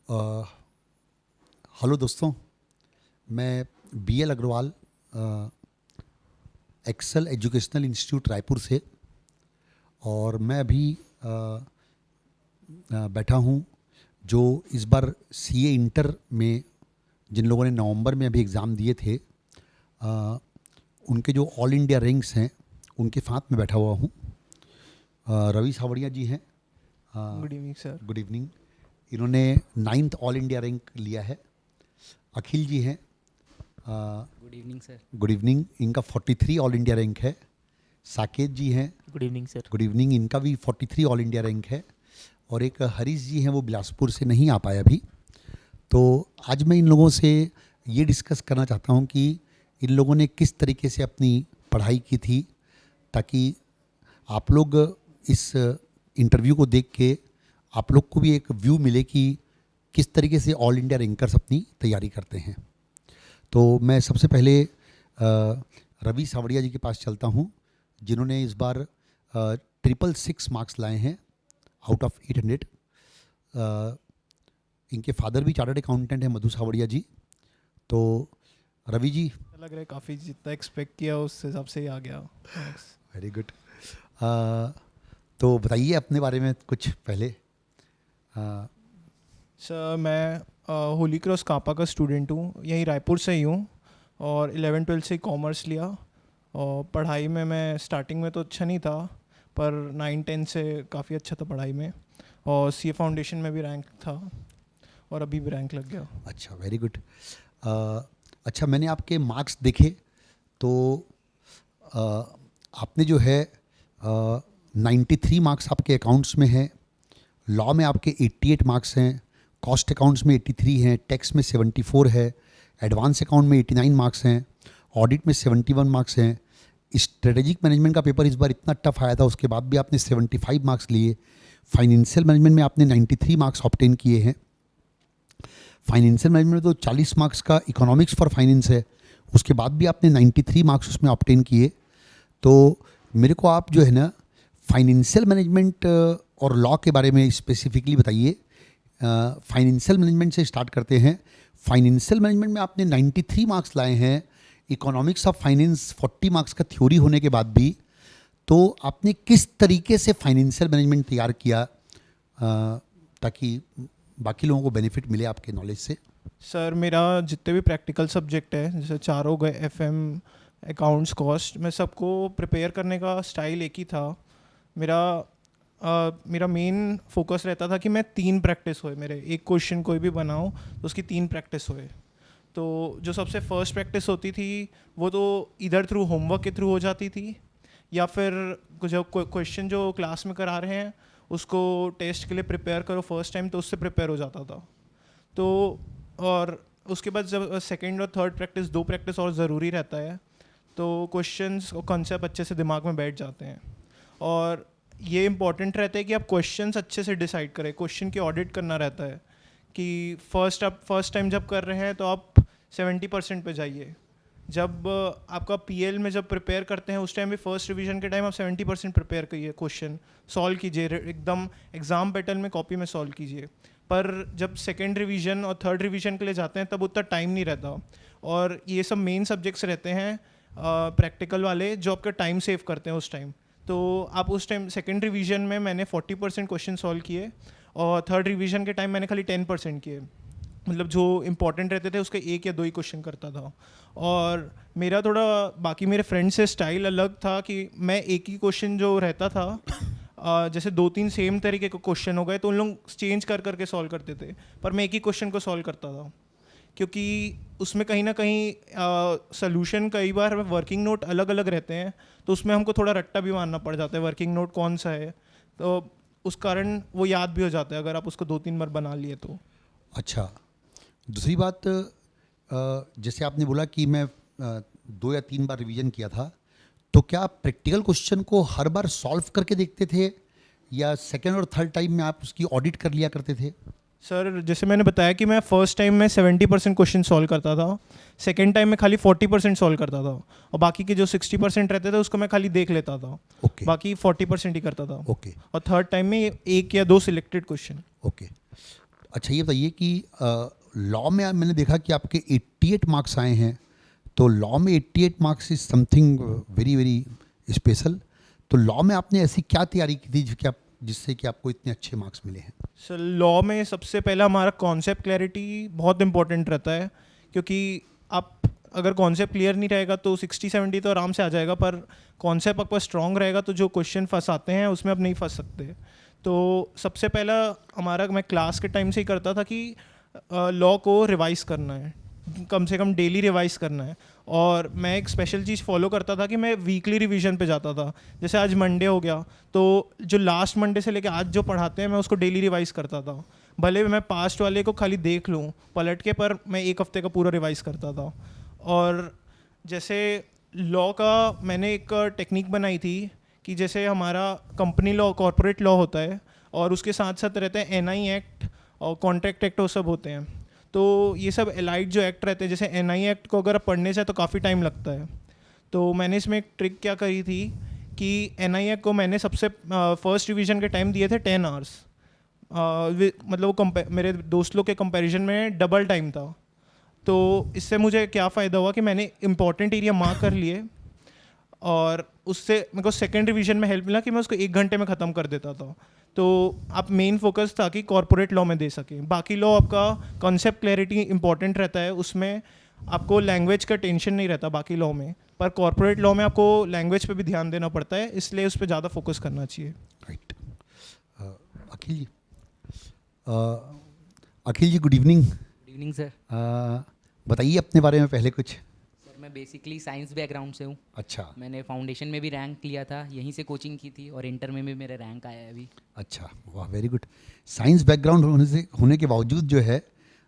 Hello दोस्तों, मैं BL Agarwal, Excel educational institute Raipur से, और मैं अभी बैठा हूँ जो इस बार CA इंटर में जिन लोगों ने नवंबर में अभी एग्ज़ाम दिए थे, उनके जो ऑल इंडिया रैंक्स हैं उनके साथ में बैठा हुआ हूँ। रवि सावड़िया जी हैं। Good evening sir. Good evening. इन्होंने 9th ऑल इंडिया रैंक लिया है। अखिल जी हैं। Good evening sir. Good evening. इनका 43 ऑल इंडिया रैंक है। साकेत जी हैं। Good evening sir. Good evening. इनका भी 43 ऑल इंडिया रैंक है। और एक हरीश जी हैं, वो बिलासपुर से नहीं आ पाए अभी। तो आज मैं इन लोगों से ये डिस्कस करना चाहता हूँ कि इन लोगों ने किस तरीके से अपनी पढ़ाई की थी, ताकि आप लोग इस इंटरव्यू को देख के आप लोग को भी एक व्यू मिले कि किस तरीके से ऑल इंडिया रैंकर्स अपनी तैयारी करते हैं। तो मैं सबसे पहले रवि सावड़िया जी के पास चलता हूँ, जिन्होंने इस बार 666 मार्क्स लाए हैं आउट ऑफ 800। इनके फादर भी चार्टर्ड अकाउंटेंट हैं, मधु सावड़िया जी। तो रवि जी, लग रहा है काफ़ी जितना एक्सपेक्ट किया उस हिसाब से ही आ गया। Very good. तो बताइए अपने बारे में कुछ पहले। सर मैं होली क्रॉस कापा का स्टूडेंट हूँ, यहीं रायपुर से ही हूँ, और 11th-12th से कॉमर्स लिया। और पढ़ाई में मैं स्टार्टिंग में तो अच्छा नहीं था, पर 9-10 से काफ़ी अच्छा था पढ़ाई में, और CA फाउंडेशन में भी रैंक था, और अभी भी रैंक लग गया। अच्छा, वेरी गुड। अच्छा, मैंने आपके मार्क्स देखे तो आपने जो है 93 मार्क्स आपके अकाउंट्स में हैं, लॉ में आपके 88 मार्क्स हैं, कॉस्ट अकाउंट्स में 83 हैं, टैक्स में 74 है, एडवांस अकाउंट में 89 मार्क्स हैं, ऑडिट में 71 मार्क्स हैं। स्ट्रेटेजिक मैनेजमेंट का पेपर इस बार इतना टफ आया था, उसके बाद भी आपने 75 मार्क्स लिए। फाइनेंशियल मैनेजमेंट में आपने 93 मार्क्स ऑब्टेन किए हैं। फाइनेंशियल मैनेजमेंट में तो 40 मार्क्स का इकोनॉमिक्स फॉर फाइनेंस है, उसके बाद भी आपने 93 मार्क्स उसमें ऑब्टेन किए। तो मेरे को आप जो है ना फाइनेंशियल मैनेजमेंट और लॉ के बारे में स्पेसिफिकली बताइए। फाइनेंशियल मैनेजमेंट से स्टार्ट करते हैं। फाइनेंशियल मैनेजमेंट में आपने 93 मार्क्स लाए हैं, इकोनॉमिक्स ऑफ फाइनेंस 40 मार्क्स का थ्योरी होने के बाद भी। तो आपने किस तरीके से फाइनेंशियल मैनेजमेंट तैयार किया ताकि बाकी लोगों को बेनिफिट मिले आपके नॉलेज से? सर मेरा जितने भी प्रैक्टिकल सब्जेक्ट है, जैसे चारों गए, FM, अकाउंट्स, कॉस्ट, मैं सबको प्रिपेयर करने का स्टाइल एक ही था। मेरा मेन फोकस रहता था कि मैं 3 प्रैक्टिस होए, मेरे एक क्वेश्चन कोई भी बनाऊँ तो उसकी 3 प्रैक्टिस होए। तो जो सबसे फर्स्ट प्रैक्टिस होती थी वो तो इधर थ्रू होमवर्क के थ्रू हो जाती थी, या फिर जब क्वेश्चन जो क्लास में करा रहे हैं उसको टेस्ट के लिए प्रिपेयर करो फर्स्ट टाइम, तो उससे प्रिपेयर हो जाता था। तो और उसके बाद जब सेकेंड और थर्ड प्रैक्टिस, 2 प्रैक्टिस और ज़रूरी रहता है, तो क्वेश्चंस और कॉन्सेप्ट अच्छे से दिमाग में बैठ जाते हैं। और ये इंपॉर्टेंट रहता है कि आप क्वेश्चंस अच्छे से डिसाइड करें, क्वेश्चन की ऑडिट करना रहता है कि फर्स्ट टाइम जब कर रहे हैं तो आप 70% पे जाइए। जब आपका PL में जब प्रिपेयर करते हैं उस टाइम भी फर्स्ट रिवीजन के टाइम आप 70% प्रिपेयर करिए, क्वेश्चन सॉल्व कीजिए, एकदम एग्जाम पैटर्न में कॉपी में सॉल्व कीजिए। पर जब सेकेंड रिवीजन और थर्ड रिवीजन के लिए जाते हैं तब उतना टाइम नहीं रहता, और ये सब मेन सब्जेक्ट्स रहते हैं प्रैक्टिकल वाले जो आपका टाइम सेव करते हैं उस टाइम। तो आप उस टाइम सेकेंड रिवीजन में मैंने 40% क्वेश्चन सॉल्व किए, और थर्ड रिवीजन के टाइम मैंने खाली 10% किए। मतलब जो इंपॉर्टेंट रहते थे उसके 1 या 2 ही क्वेश्चन करता था। और मेरा थोड़ा बाकी मेरे फ्रेंड से स्टाइल अलग था कि मैं एक ही क्वेश्चन जो रहता था, जैसे 2-3 सेम तरीके के क्वेश्चन हो गए तो उन लोग चेंज कर करके सॉल्व करते थे, पर मैं एक ही क्वेश्चन को सॉल्व करता था, क्योंकि उसमें कहीं ना कहीं सॉल्यूशन कई बार वर्किंग नोट अलग अलग रहते हैं, तो उसमें हमको थोड़ा रट्टा भी मारना पड़ जाता है वर्किंग नोट कौन सा है, तो उस कारण वो याद भी हो जाता है अगर आप उसको 2-3 बार बना लिए तो। अच्छा, दूसरी बात, जैसे आपने बोला कि मैं 2 या 3 बार रिवीजन किया था, तो क्या आप प्रैक्टिकल क्वेश्चन को हर बार सॉल्व करके देखते थे, या सेकेंड और थर्ड टाइम में आप उसकी ऑडिट कर लिया करते थे? सर जैसे मैंने बताया कि मैं फर्स्ट टाइम में 70% क्वेश्चन सॉल्व करता था, सेकेंड टाइम में खाली 40% सॉल्व करता था, और बाकी के जो 60% रहते थे उसको मैं खाली देख लेता था। ओके। बाकी 40% ही करता था। ओके। और थर्ड टाइम में 1 या 2 सिलेक्टेड क्वेश्चन। ओके। अच्छा ये बताइए कि लॉ में मैंने देखा कि आपके 88 मार्क्स आए हैं, तो लॉ में 88 marks is something very very special. तो लॉ में आपने ऐसी क्या तैयारी की थी जिससे कि आपको इतने अच्छे मार्क्स मिले हैं? सर लॉ में सबसे पहला हमारा कॉन्सेप्ट क्लैरिटी बहुत इंपॉर्टेंट रहता है, क्योंकि आप अगर कॉन्सेप्ट क्लियर नहीं रहेगा तो 60-70 तो आराम से आ जाएगा, पर कॉन्सेप्ट आपका स्ट्रॉन्ग रहेगा तो जो क्वेश्चन फंसाते हैं उसमें आप नहीं फंस सकते। तो सबसे पहला हमारा, मैं क्लास के टाइम से ही करता था कि लॉ को रिवाइज करना है, कम से कम डेली रिवाइज करना है। और मैं एक स्पेशल चीज़ फॉलो करता था कि मैं वीकली रिवीजन पे जाता था। जैसे आज मंडे हो गया तो जो लास्ट मंडे से लेकर आज जो पढ़ाते हैं मैं उसको डेली रिवाइज करता था, भले मैं पास्ट वाले को खाली देख लूँ पलट के, पर मैं एक हफ्ते का पूरा रिवाइज करता था। और जैसे लॉ का मैंने एक टेक्निक बनाई थी कि जैसे हमारा कंपनी लॉ, कॉर्पोरेट लॉ होता है और उसके साथ साथ रहते हैं NI एक्ट और कॉन्ट्रैक्ट एक्ट, वो सब होते हैं। तो ये सब एलाइड जो एक्ट रहते हैं, जैसे NI एक्ट को अगर आप पढ़ने से तो काफ़ी टाइम लगता है। तो मैंने इसमें एक ट्रिक क्या करी थी कि NI एक्ट को मैंने सबसे फर्स्ट रिवीजन के टाइम दिए थे 10 आवर्स। मतलब वो मेरे दोस्त लोग के कंपैरिजन में डबल टाइम था। तो इससे मुझे क्या फ़ायदा हुआ कि मैंने इंपॉर्टेंट एरिया मार्क कर लिए और उससे मेरे को सेकेंड रिवीजन में हेल्प मिला कि मैं उसको 1 घंटे में ख़त्म कर देता था। तो आप मेन फोकस था कि कॉर्पोरेट लॉ में दे सकें। बाकी लॉ आपका कॉन्सेप्ट क्लैरिटी इंपॉर्टेंट रहता है, उसमें आपको लैंग्वेज का टेंशन नहीं रहता बाकी लॉ में, पर कॉर्पोरेट लॉ में आपको लैंग्वेज पे भी ध्यान देना पड़ता है, इसलिए उस पर ज़्यादा फोकस करना चाहिए। Right. Akhil ji, Akhil ji good evening. Good evening sir. बताइए अपने बारे में पहले कुछ। सर मैं बेसिकली साइंस बैकग्राउंड से हूँ। अच्छा मैंने फाउंडेशन में भी रैंक लिया था, यहीं से कोचिंग की थी और इंटर में भी मेरा रैंक आया है अभी। अच्छा, वाह वेरी गुड। साइंस बैकग्राउंड होने के बावजूद जो है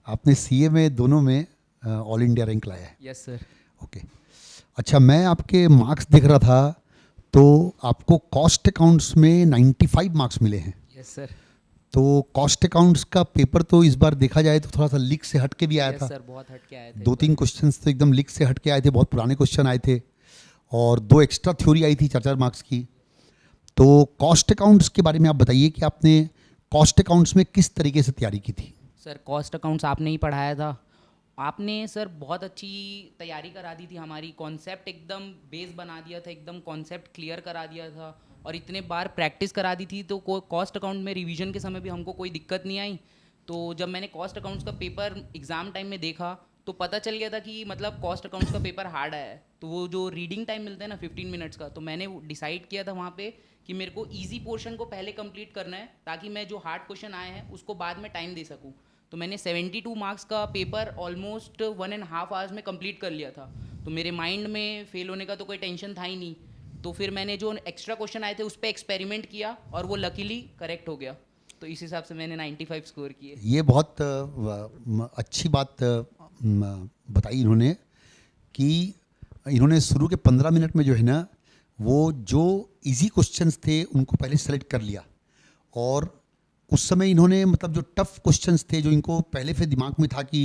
आपने CA में दोनों में ऑल इंडिया रैंक लाया है। Yes sir. ओके। अच्छा, मैं आपके मार्क्स देख रहा था तो आपको कॉस्ट अकाउंट्स में 95 मार्क्स मिले हैं। Yes sir. तो कॉस्ट अकाउंट्स का पेपर तो इस बार देखा जाए तो थोड़ा सा लीक से हट के भी आया यस था। सर, बहुत हट के आए थे। 2-3 क्वेश्चंस तो एकदम लीक से हट के आए थे, बहुत पुराने क्वेश्चन आए थे और 2 एक्स्ट्रा थ्योरी आई थी 4-4 मार्क्स की। तो कॉस्ट अकाउंट्स के बारे में आप बताइए कि आपने कॉस्ट अकाउंट्स में किस तरीके से तैयारी की थी? सर कॉस्ट अकाउंट्स आपने ही पढ़ाया था। आपने सर बहुत अच्छी तैयारी करा दी थी हमारी, कॉन्सेप्ट एकदम बेस बना दिया था, एकदम कॉन्सेप्ट क्लियर करा दिया था और इतने बार प्रैक्टिस करा दी थी, तो कॉस्ट अकाउंट में रिवीजन के समय भी हमको कोई दिक्कत नहीं आई। तो जब मैंने कॉस्ट अकाउंट्स का पेपर एग्ज़ाम टाइम में देखा तो पता चल गया था कि मतलब कॉस्ट अकाउंट्स का पेपर हार्ड आया है। तो वो जो रीडिंग टाइम मिलता है ना 15 मिनट्स का, तो मैंने डिसाइड किया था वहाँ पे कि मेरे को ईजी पोर्शन को पहले कंप्लीट करना है ताकि मैं जो हार्ड क्वेश्चन आए हैं उसको बाद में टाइम दे सकूँ। तो मैंने 72 मार्क्स का पेपर ऑलमोस्ट 1.5 आवर्स में कंप्लीट कर लिया था। तो मेरे माइंड में फेल होने का तो कोई टेंशन था ही नहीं। तो फिर मैंने जो एक्स्ट्रा क्वेश्चन आए थे उस पर एक्सपेरिमेंट किया और वो लकीली करेक्ट हो गया। तो इस हिसाब से मैंने 95 स्कोर किए। ये बहुत अच्छी बात बताई इन्होंने कि इन्होंने शुरू के 15 मिनट में जो है ना वो जो इजी क्वेश्चंस थे उनको पहले सेलेक्ट कर लिया और उस समय इन्होंने मतलब जो टफ क्वेश्चंस थे जो इनको पहले से दिमाग में था कि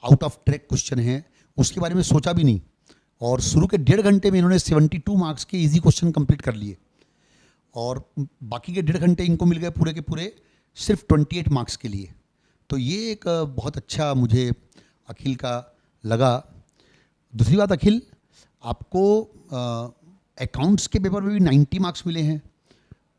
आउट ऑफ ट्रैक क्वेश्चन है, उसके बारे में सोचा भी नहीं और शुरू के 1.5 घंटे में इन्होंने 72 मार्क्स के इजी क्वेश्चन कंप्लीट कर लिए और बाकी के 1.5 घंटे इनको मिल गए पूरे के पूरे सिर्फ 28 मार्क्स के लिए। तो ये एक बहुत अच्छा मुझे अखिल का लगा। दूसरी बात अखिल, आपको अकाउंट्स के पेपर में भी 90 मार्क्स मिले हैं,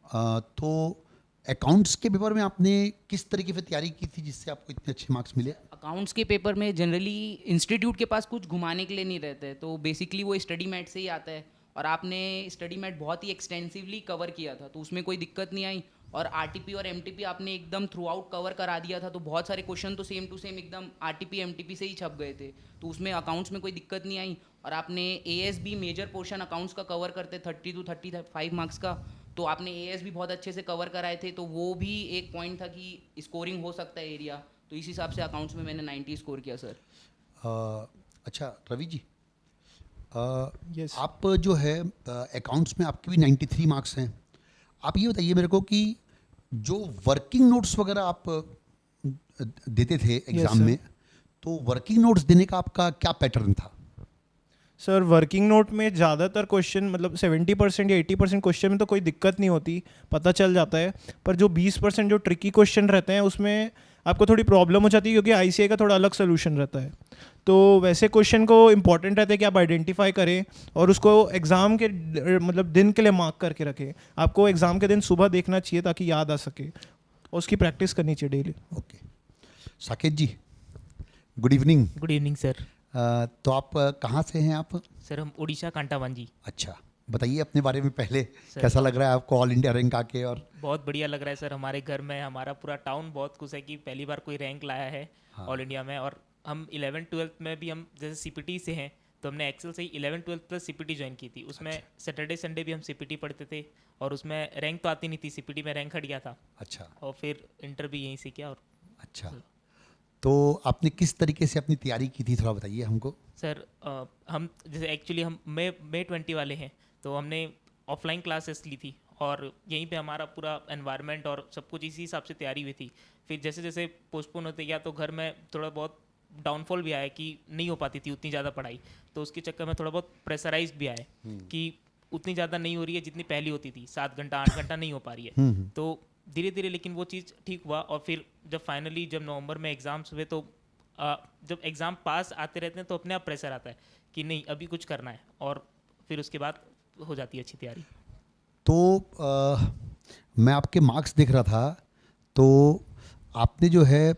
तो अकाउंट्स के पेपर में आपने किस तरीके से तैयारी की थी जिससे आपको इतने अच्छे मार्क्स मिले? अकाउंट्स के पेपर में जनरली इंस्टीट्यूट के पास कुछ घुमाने के लिए नहीं रहते, तो बेसिकली वो स्टडी मैट से ही आता है और आपने स्टडी मैट बहुत ही एक्सटेंसिवली कवर किया था, तो उसमें कोई दिक्कत नहीं आई। और RTP और MTP आपने एकदम थ्रू आउट कवर करा दिया था, तो बहुत सारे क्वेश्चन तो सेम टू सेम एकदम RTP MTP से ही छप गए थे, तो उसमें अकाउंट्स में कोई दिक्कत नहीं आई। और आपने ASB मेजर पोर्शन अकाउंट्स का कवर करते 30 to 35 मार्क्स का, तो आपने AS भी बहुत अच्छे से कवर कराए थे, तो वो भी एक पॉइंट था कि स्कोरिंग हो सकता है एरिया। तो इस हिसाब से अकाउंट्स में मैंने 90 स्कोर किया सर। अच्छा रवि जी, Yes. आप जो है अकाउंट्स में आपके भी 93 मार्क्स हैं। आप ये बताइए मेरे को कि जो वर्किंग नोट्स वगैरह आप देते थे एग्ज़ाम sir. में, तो वर्किंग नोट्स देने का आपका क्या पैटर्न था? सर वर्किंग नोट में ज़्यादातर क्वेश्चन मतलब 70% या 80% क्वेश्चन में तो कोई दिक्कत नहीं होती, पता चल जाता है। पर जो 20% जो ट्रिकी क्वेश्चन रहते हैं उसमें आपको थोड़ी प्रॉब्लम हो जाती है, क्योंकि ICI का थोड़ा अलग सोल्यूशन रहता है। तो वैसे क्वेश्चन को इम्पॉर्टेंट रहता है कि आप आइडेंटिफाई करें और उसको एग्ज़ाम के मतलब दिन के लिए मार्क करके रखें। आपको एग्ज़ाम के दिन सुबह देखना चाहिए ताकि याद आ सके, और उसकी प्रैक्टिस करनी चाहिए daily. Okay, Saket ji, good evening. Good evening sir. तो आप कहाँ से हैं आप? सर हम उड़ीसा कांटावांजी। अच्छा, बताइए अपने बारे में पहले, सर, कैसा लग रहा है आपको ऑल इंडिया रैंक आके? और बहुत बढ़िया लग रहा है सर। हमारे घर में हमारा पूरा टाउन बहुत खुश है कि पहली बार कोई रैंक लाया है हाँ। ऑल इंडिया में। और हम 11th-12th में भी हम जैसे CPT से हैं, तो हमने एक्सेल से ही 11th-12th प्लस CPT ज्वाइन की थी। उसमें सैटरडे संडे भी हम CPT पढ़ते थे, और उसमें रैंक तो आती नहीं थी, CPT में रैंक हट गया था, अच्छा और फिर इंटर भी यहीं से किया। और अच्छा, तो आपने किस तरीके से अपनी तैयारी की थी, थोड़ा बताइए हमको। सर हम जैसे एक्चुअली हम मई 20 वाले हैं, तो हमने ऑफलाइन क्लासेस ली थी, और यहीं पे हमारा पूरा एनवायरनमेंट और सब कुछ इसी हिसाब से तैयारी हुई थी। फिर जैसे जैसे पोस्टपोन होते गया, तो घर में थोड़ा बहुत डाउनफॉल भी आया कि नहीं हो पाती थी उतनी ज़्यादा पढ़ाई, तो उसके चक्कर में थोड़ा बहुत प्रेशराइज्ड भी आए कि उतनी ज़्यादा नहीं हो रही है जितनी पहली होती थी, 7 घंटा 8 घंटा नहीं हो पा रही है। तो धीरे धीरे लेकिन वो चीज़ ठीक हुआ, और फिर जब फाइनली जब नवंबर में एग्ज़ाम्स हुए, तो जब एग्ज़ाम पास आते रहते हैं तो अपने आप प्रेशर आता है कि नहीं अभी कुछ करना है, और फिर उसके बाद हो जाती है अच्छी तैयारी। तो मैं आपके मार्क्स देख रहा था, तो आपने जो है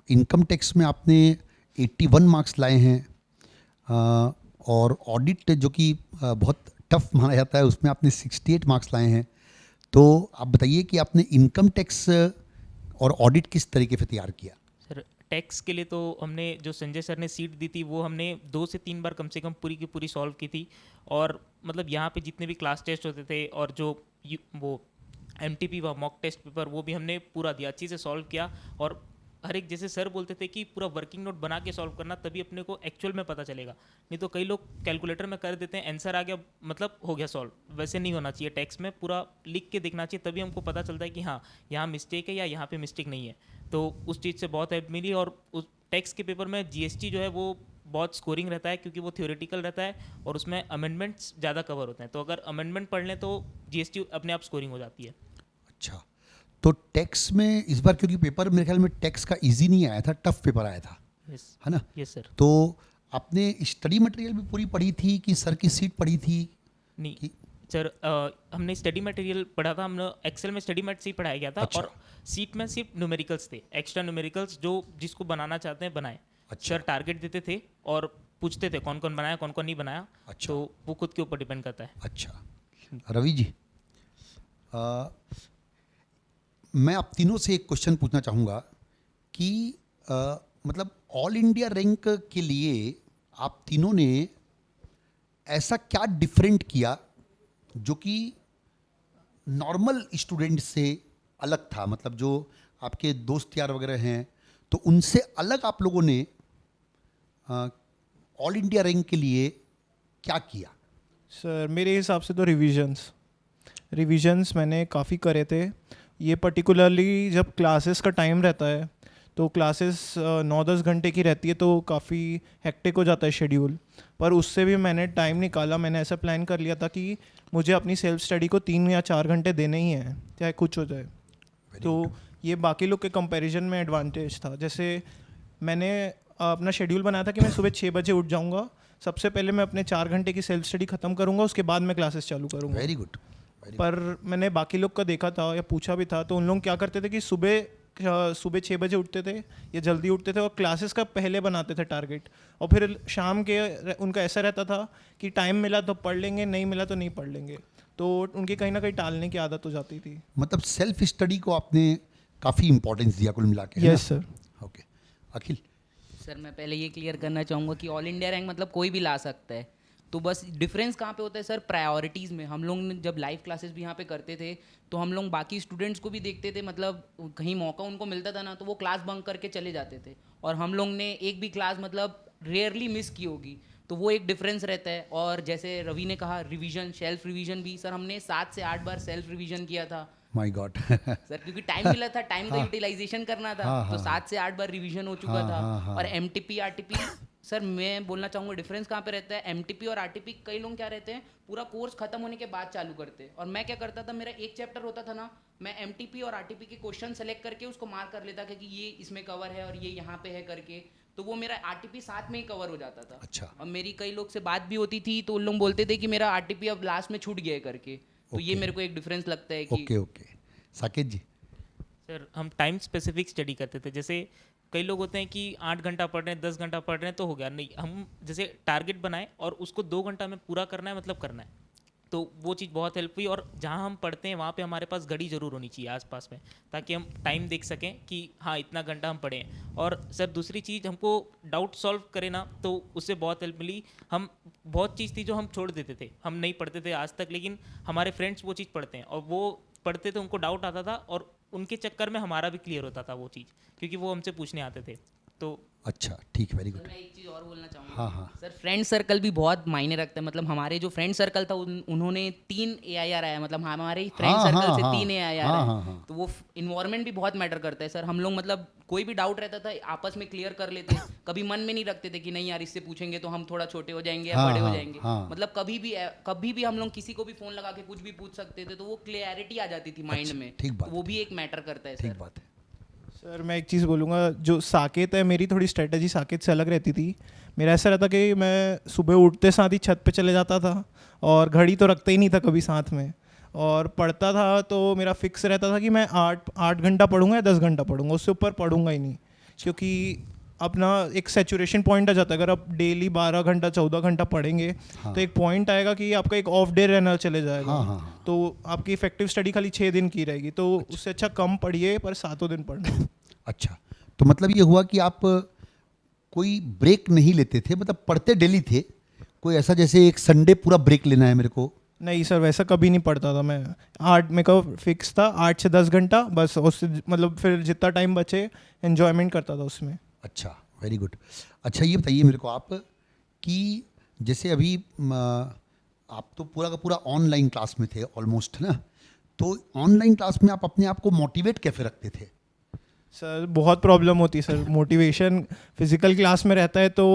इनकम टैक्स में आपने 81 मार्क्स लाए हैं, और ऑडिट जो कि बहुत टफ माना जाता है, उसमें आपने 68 मार्क्स लाए हैं। तो आप बताइए कि आपने इनकम टैक्स और ऑडिट किस तरीके से तैयार किया? सर टैक्स के लिए तो हमने जो संजय सर ने सीट दी थी, वो हमने 2 से 3 बार कम से कम पूरी की पूरी सॉल्व की थी। और मतलब यहाँ पे जितने भी क्लास टेस्ट होते थे, और जो वो MTP व मॉक टेस्ट पेपर, वो भी हमने पूरा दिया, अच्छी से सॉल्व किया। और हर एक, जैसे सर बोलते थे कि पूरा वर्किंग नोट बना के सॉल्व करना, तभी अपने को एक्चुअल में पता चलेगा। नहीं तो कई लोग कैलकुलेटर में कर देते हैं, आंसर आ गया मतलब हो गया सॉल्व, वैसे नहीं होना चाहिए। टैक्स में पूरा लिख के देखना चाहिए, तभी हमको पता चलता है कि हाँ यहाँ मिस्टेक है या यहाँ पे मिस्टेक नहीं है। तो उस चीज़ से बहुत हेल्प मिली। और उस टैक्स के पेपर में GST जो है वो बहुत स्कोरिंग रहता है, क्योंकि वो थियोरेटिकल रहता है और उसमें अमेंडमेंट्स ज़्यादा कवर होते हैं। तो अगर अमेंडमेंट पढ़ लें तो GST अपने आप स्कोरिंग हो जाती है। अच्छा, तो टैक्स में इस बार, क्योंकि पेपर मेरे ख्याल में टैक्स का इजी नहीं आया था, टफ पेपर आया था, यस है ना? Yes sir. तो आपने स्टडी मटेरियल भी पूरी पढ़ी थी कि सर की सीट पढ़ी थी? नहीं सर, हमने स्टडी मटेरियल पढ़ा था, हमने एक्सेल में स्टडी मट से ही पढ़ाया गया था। अच्छा। और सीट में सिर्फ न्यूमेरिकल्स थे, एक्स्ट्रा न्यूमेरिकल्स जो जिसको बनाना चाहते हैं बनाए। अच्छा। सर टारगेट देते थे और पूछते थे कौन कौन बनाया कौन कौन नहीं बनाया। अच्छा। तो वो खुद के ऊपर डिपेंड करता है। अच्छा, रवि जी, मैं आप तीनों से एक क्वेश्चन पूछना चाहूँगा कि मतलब ऑल इंडिया रैंक के लिए आप तीनों ने ऐसा क्या डिफरेंट किया जो कि नॉर्मल स्टूडेंट से अलग था? मतलब जो आपके दोस्त यार वगैरह हैं, तो उनसे अलग आप लोगों ने ऑल इंडिया रैंक के लिए क्या किया? सर मेरे हिसाब से तो रिविजन्स मैंने काफ़ी करे थे। ये पर्टिकुलरली जब क्लासेस का टाइम रहता है, तो क्लासेस 9-10 घंटे की रहती है, तो काफ़ी हेक्टिक हो जाता है शेड्यूल। पर उससे भी मैंने टाइम निकाला, मैंने ऐसा प्लान कर लिया था कि मुझे अपनी सेल्फ स्टडी को 3 या 4 घंटे देने ही हैं, चाहे कुछ हो जाए। तो ये बाकी लोग के कंपैरिजन में एडवांटेज था। जैसे मैंने अपना शेड्यूल बनाया था कि मैं सुबह 6 बजे उठ जाऊँगा, सबसे पहले मैं अपने 4 घंटे की सेल्फ स्टडी ख़त्म करूँगा, उसके बाद मैं क्लासेस चालू करूँगा। Very good. पर मैंने बाकी लोग का देखा था या पूछा भी था, तो उन लोग क्या करते थे कि सुबह 6 बजे उठते थे या जल्दी उठते थे और क्लासेस का पहले बनाते थे टारगेट, और फिर शाम के उनका ऐसा रहता था कि टाइम मिला तो पढ़ लेंगे, नहीं मिला तो नहीं पढ़ लेंगे। तो उनकी कहीं ना कहीं टालने की आदत हो जाती थी। मतलब सेल्फ स्टडी को आपने काफ़ी इंपॉर्टेंस दिया कुल मिला के? Yes sir. ओके, अखिल? सर मैं पहले ये क्लियर करना चाहूँगा कि ऑल इंडिया रैंक मतलब कोई भी ला सकता है। तो बस डिफरेंस कहाँ पे होता है सर? प्रायोरिटीज़ में। हम लोग जब लाइव क्लासेस भी यहाँ पे करते थे, तो हम लोग बाकी स्टूडेंट्स को भी देखते थे, मतलब कहीं मौका उनको मिलता था ना, तो वो क्लास बंक करके चले जाते थे, और हम लोग ने एक भी क्लास मतलब रेयरली मिस की होगी। तो वो एक डिफरेंस रहता है। और जैसे रवि ने कहा रिवीजन, सेल्फ रिवीजन भी सर हमने 7 से 8 बार सेल्फ रिवीजन किया था माय गॉड। सर, क्योंकि टाइम मिला था, टाइम का यूटिलाइजेशन करना था। हाँ, तो हाँ, 7 से 8 बार रिवीजन हो चुका हाँ, था। हाँ, हाँ। और MTP RTP सर मैं बोलना चाहूँगा डिफरेंस कहाँ पे रहता है, एमटीपी और आरटीपी कई लोग क्या रहते हैं पूरा कोर्स खत्म होने के बाद चालू करते हैं, और मैं क्या करता था, मेरा एक चैप्टर होता था ना, मैं एमटीपी और आरटीपी के क्वेश्चन सेलेक्ट करके उसको मार्क कर लेता कि ये इसमें कवर है और ये यहाँ पे है करके, तो वो मेरा आरटीपी साथ में ही कवर हो जाता था। अच्छा। और मेरी कई लोग से बात भी होती थी तो उन लोग बोलते थे कि मेरा आरटीपी अब लास्ट में छूट गया है करके, तो ये Okay. मेरे को एक डिफरेंस लगता है कि ओके ओके। साकेत जी। सर हम टाइम स्पेसिफिक स्टडी करते थे। जैसे कई लोग होते हैं कि 8 घंटा पढ़ रहे हैं, 10 घंटा पढ़ रहे हैं तो हो गया, नहीं, हम जैसे टारगेट बनाए और उसको 2 घंटा में पूरा करना है, मतलब करना है, तो वो चीज़ बहुत हेल्प हुई। और जहाँ हम पढ़ते हैं वहाँ पे हमारे पास घड़ी ज़रूर होनी चाहिए आसपास में, ताकि हम टाइम देख सकें कि हाँ इतना घंटा हम पढ़े हैं। और सर दूसरी चीज़, हमको डाउट सॉल्व करे ना तो उससे बहुत हेल्प मिली। हम बहुत चीज़ थी जो हम छोड़ देते थे, हम नहीं पढ़ते थे आज तक, लेकिन हमारे फ्रेंड्स वो चीज़ पढ़ते हैं और वो पढ़ते थे, उनको डाउट आता था और उनके चक्कर में हमारा भी क्लियर होता था वो चीज़, क्योंकि वो हमसे पूछने आते थे। तो अच्छा ठीक, वेरी गुड। सर मैं एक चीज़ और बोलना चाहूँगा। हाँ हाँ। सर फ्रेंड सर्कल भी बहुत मायने रखता है, मतलब हमारे जो फ्रेंड सर्कल था उन्होंने 3 AIR आया, मतलब हमारे फ्रेंड हाँ, सर्कल हाँ, से हाँ, 3 AIR हाँ, आए, हाँ, हाँ। तो वो इन्वायरमेंट भी बहुत मैटर करता है सर। हम लोग मतलब कोई भी डाउट रहता था आपस में क्लियर कर लेते, कभी मन में नहीं रखते थे कि नहीं यार इससे पूछेंगे तो हम थोड़ा छोटे हो जाएंगे या हाँ, बड़े हो हाँ, जाएंगे, हाँ। मतलब कभी भी हम लोग किसी को भी फ़ोन लगा के कुछ भी पूछ सकते थे, तो वो क्लियरिटी आ जाती थी माइंड अच्छा, में, ठीक तो बात वो भी एक मैटर करता है ठीक सर। बात है। सर मैं एक चीज़ बोलूँगा, जो साकेत है मेरी थोड़ी स्ट्रेटजी साकेत से अलग रहती थी। मेरा ऐसा रहता कि मैं सुबह उठते साथ ही छत पे चले जाता था और घड़ी तो रखता ही नहीं था कभी साथ में, और पढ़ता था तो मेरा फिक्स रहता था कि मैं 8 घंटा पढ़ूंगा या 10 घंटा पढ़ूंगा, उससे ऊपर पढ़ूंगा ही नहीं, क्योंकि अपना एक सेचुरेशन पॉइंट आ जाता है। अगर आप डेली 12 घंटा 14 घंटा पढ़ेंगे हाँ। तो एक पॉइंट आएगा कि आपका एक ऑफ डे रहना चले जाएगा। हाँ, हाँ, हाँ। तो आपकी इफेक्टिव स्टडी खाली 6 दिन की रहेगी, तो उससे अच्छा कम पढ़िए पर 7 दिन पढ़ना। अच्छा, तो मतलब ये हुआ कि आप कोई ब्रेक नहीं लेते थे, मतलब पढ़ते डेली थे, कोई ऐसा जैसे एक संडे पूरा ब्रेक लेना है मेरे को? नहीं सर, वैसा कभी नहीं पढ़ता था मैं। 8 मेरे को फिक्स था, 8 से 10 घंटा बस, उससे मतलब फिर जितना टाइम बचे एन्जॉयमेंट करता था उसमें। अच्छा, वेरी गुड। अच्छा ये बताइए मेरे को आप कि जैसे अभी आप तो पूरा का पूरा ऑनलाइन क्लास में थे ऑलमोस्ट, है ना? तो ऑनलाइन क्लास में आप अपने आप को मोटिवेट कैसे रखते थे? सर बहुत प्रॉब्लम होती है सर, मोटिवेशन फिजिकल क्लास में रहता है तो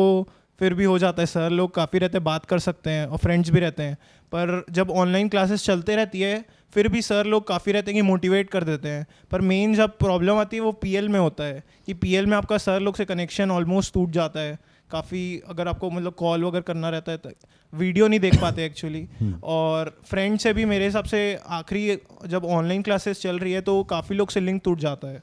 फिर भी हो जाता है, सर लोग काफ़ी रहते हैं, बात कर सकते हैं और फ्रेंड्स भी रहते हैं, पर जब ऑनलाइन क्लासेस चलते रहती है फिर भी सर लोग काफ़ी रहते हैं कि मोटिवेट कर देते हैं, पर मेन जब प्रॉब्लम आती है वो पीएल में होता है कि पीएल में आपका सर लोग से कनेक्शन ऑलमोस्ट टूट जाता है काफ़ी। अगर आपको मतलब कॉल वगैरह करना रहता है तो वीडियो नहीं देख पाते एक्चुअली, और फ्रेंड से भी मेरे हिसाब से आखिरी जब ऑनलाइन क्लासेस चल रही है तो काफ़ी लोग से लिंक टूट जाता है,